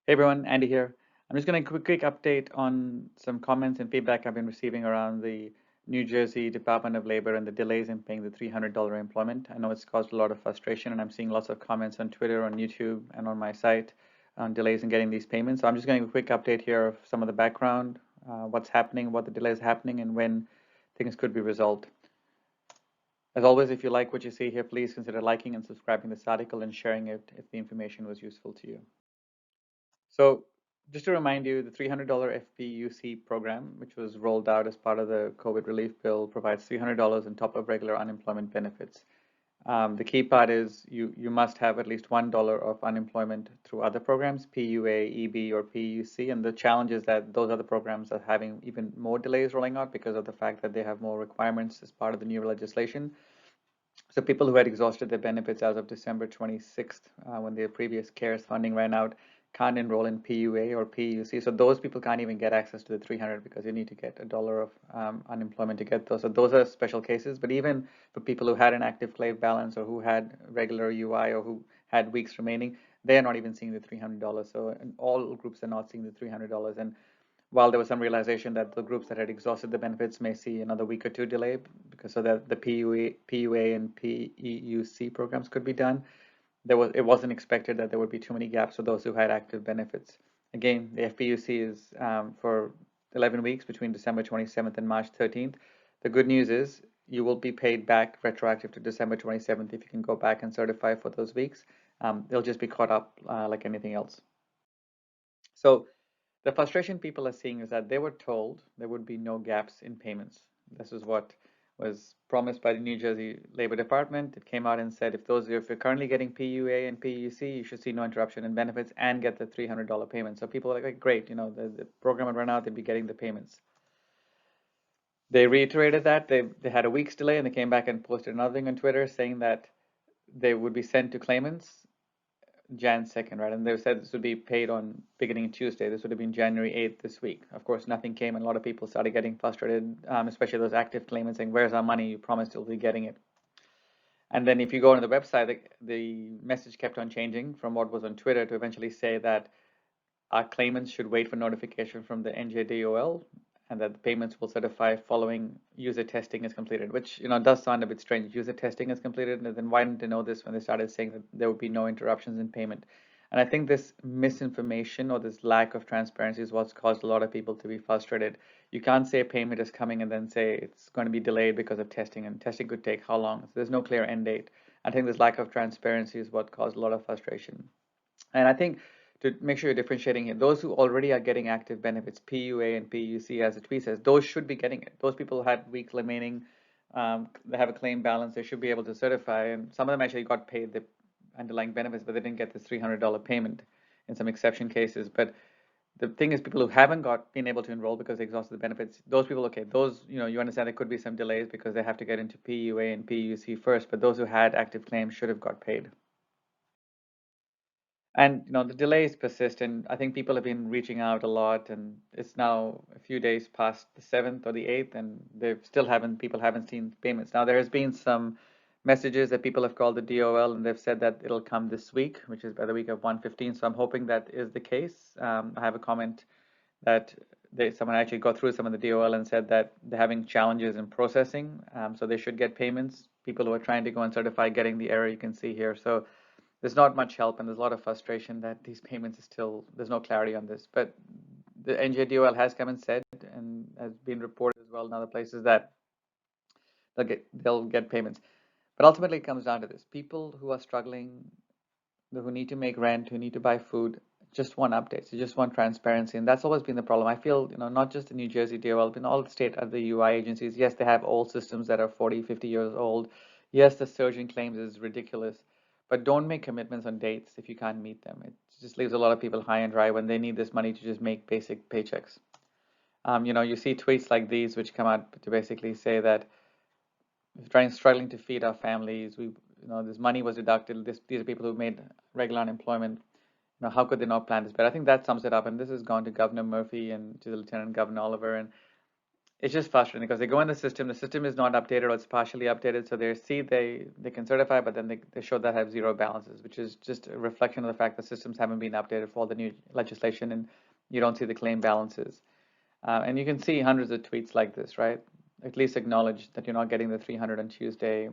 Hey everyone, Andy here. I'm just going to quick update on some comments and feedback I've been receiving around the New Jersey Department of Labor and the delays in paying the $300 employment. I know it's caused a lot of frustration, and I'm seeing lots of comments on Twitter, on YouTube, and on my site on delays in getting these payments. So I'm just going to give a quick update here of some of the background, what's happening, what the delay is happening, and when things could be resolved. As always, if you like what you see here, please consider liking and subscribing to this article and sharing it if the information was useful to you. So just to remind you, the $300 FPUC program, which was rolled out as part of the COVID relief bill, provides $300 on top of regular unemployment benefits. The key part is you must have at least $1 of unemployment through other programs, PUA, EB, or PEUC. And the challenge is that those other programs are having even more delays rolling out because of the fact that they have more requirements as part of the new legislation. So people who had exhausted their benefits as of December 26th, when their previous CARES funding ran out, can't enroll in PUA or PUC. So those people can't even get access to the 300 because you need to get $1 of unemployment to get those. So those are special cases. But even for people who had an active claim balance or who had regular UI or who had weeks remaining, they are not even seeing the $300. So all groups are not seeing the $300. And while there was some realization that the groups that had exhausted the benefits may see another week or two delay because so that the PUA and PEUC programs could be done, it wasn't expected that there would be too many gaps for those who had active benefits. Again, the FPUC is for 11 weeks between December 27th and March 13th. The good news is you will be paid back retroactive to December 27th if you can go back and certify for those weeks. They'll just be caught up like anything else. So the frustration people are seeing is that they were told there would be no gaps in payments. This is what was promised by the New Jersey Labor Department. It came out and said if you're currently getting PUA and PUC, you should see no interruption in benefits and get the $300 payment. So people are like, great, the program would run out, they'd be getting the payments. They reiterated that they had a week's delay, and they came back and posted another thing on Twitter saying that they would be sent to claimants Jan 2nd, right? And they said this would be paid on beginning Tuesday. This would have been January 8th this week. Of course, nothing came, and a lot of people started getting frustrated, especially those active claimants saying, where's our money? You promised you'll be getting it. And then if you go on the website, the message kept on changing from what was on Twitter to eventually say that our claimants should wait for notification from the NJDOL and that the payments will certify following user testing is completed, which does sound a bit strange. User testing is completed, and then why didn't they know this when they started saying that there would be no interruptions in payment? And I think this misinformation or this lack of transparency is what's caused a lot of people to be frustrated. You can't say payment is coming and then say it's going to be delayed because of testing, and testing could take how long? So there's no clear end date. I think this lack of transparency is what caused a lot of frustration. And I think to make sure you're differentiating here, those who already are getting active benefits, PUA and PUC, as the tweet says, those should be getting it. Those people had weeks remaining, they have a claim balance, they should be able to certify. And some of them actually got paid the underlying benefits, but they didn't get this $300 payment in some exception cases. But the thing is, people who haven't been able to enroll because they exhausted the benefits, those people, okay, those, you understand there could be some delays because they have to get into PUA and PUC first, but those who had active claims should have got paid. And the delays persist, and I think people have been reaching out a lot, and it's now a few days past the 7th or the 8th, and people haven't seen payments. Now there has been some messages that people have called the DOL, and they've said that it'll come this week, which is by the week of 1/15. So I'm hoping that is the case. I have a comment that someone actually got through some of the DOL and said that they're having challenges in processing, so they should get payments. People who are trying to go and certify getting the error you can see here. So there's not much help, and there's a lot of frustration that these payments there's no clarity on this. But the NJDOL has come and said, and has been reported as well in other places, that they'll get payments. But ultimately, it comes down to this: people who are struggling, who need to make rent, who need to buy food, just want updates. You just want transparency, and that's always been the problem. I feel, not just the New Jersey DOL, but in all the state the UI agencies. Yes, they have old systems that are 40, 50 years old. Yes, the surge in claims is ridiculous. But don't make commitments on dates if you can't meet them. It just leaves a lot of people high and dry when they need this money to just make basic paychecks. You see tweets like these which come out to basically say that we're struggling to feed our families. This money was deducted. These are people who made regular unemployment. How could they not plan this? But I think that sums it up. And this has gone to Governor Murphy and to the Lieutenant Governor Oliver. And it's just frustrating because they go in the system is not updated or it's partially updated, so they can certify, but then they show that have zero balances, which is just a reflection of the fact that systems haven't been updated for all the new legislation, and you don't see the claim balances. And you can see hundreds of tweets like this, right? At least acknowledge that you're not getting the 300 on Tuesday.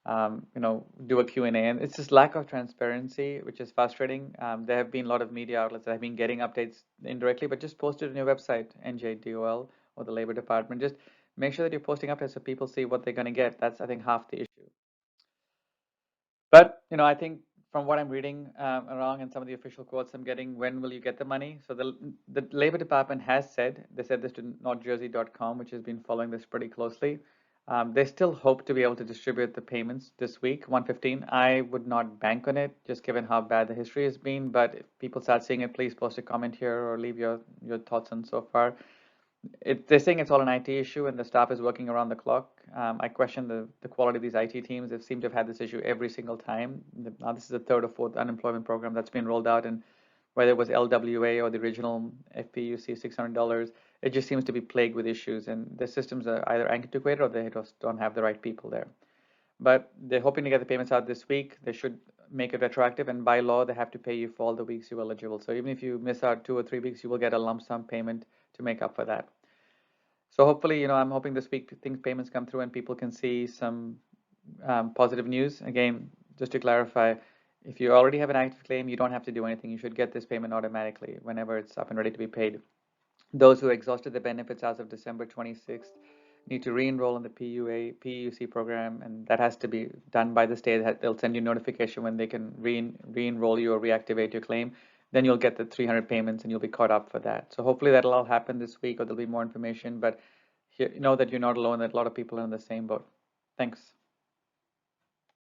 Do a Q&A, and it's just lack of transparency, which is frustrating. There have been a lot of media outlets that have been getting updates indirectly, but just post it on your website, NJDOL or the Labor Department. Just make sure that you're posting updates so people see what they're going to get. That's, I think, half the issue. But I think from what I'm reading around and some of the official quotes I'm getting, when will you get the money? So the Labor Department has said, they said this to NotJersey.com, which has been following this pretty closely. They still hope to be able to distribute the payments this week, 115. I would not bank on it, just given how bad the history has been. But if people start seeing it, please post a comment here or leave your thoughts on so far. They're saying it's all an IT issue and the staff is working around the clock. I question the quality of these IT teams. They seem to have had this issue every single time. Now this is the third or fourth unemployment program that's been rolled out, and whether it was LWA or the original FPUC $600, it just seems to be plagued with issues, and the systems are either antiquated or they just don't have the right people there. But they're hoping to get the payments out this week. They should make it retroactive, and by law, they have to pay you for all the weeks you're eligible. So even if you miss out 2 or 3 weeks, you will get a lump sum payment to make up for that. So hopefully, I'm hoping this week payments come through and people can see some positive news. Again, just to clarify, if you already have an active claim, you don't have to do anything. You should get this payment automatically whenever it's up and ready to be paid. Those who exhausted the benefits as of December 26th need to re-enroll in the PUA, PEUC program, and that has to be done by the state. They'll send you notification when they can re-enroll you or reactivate your claim. Then you'll get the 300 payments and you'll be caught up for that. So hopefully that'll all happen this week, or there'll be more information. But know that you're not alone, that a lot of people are in the same boat. Thanks.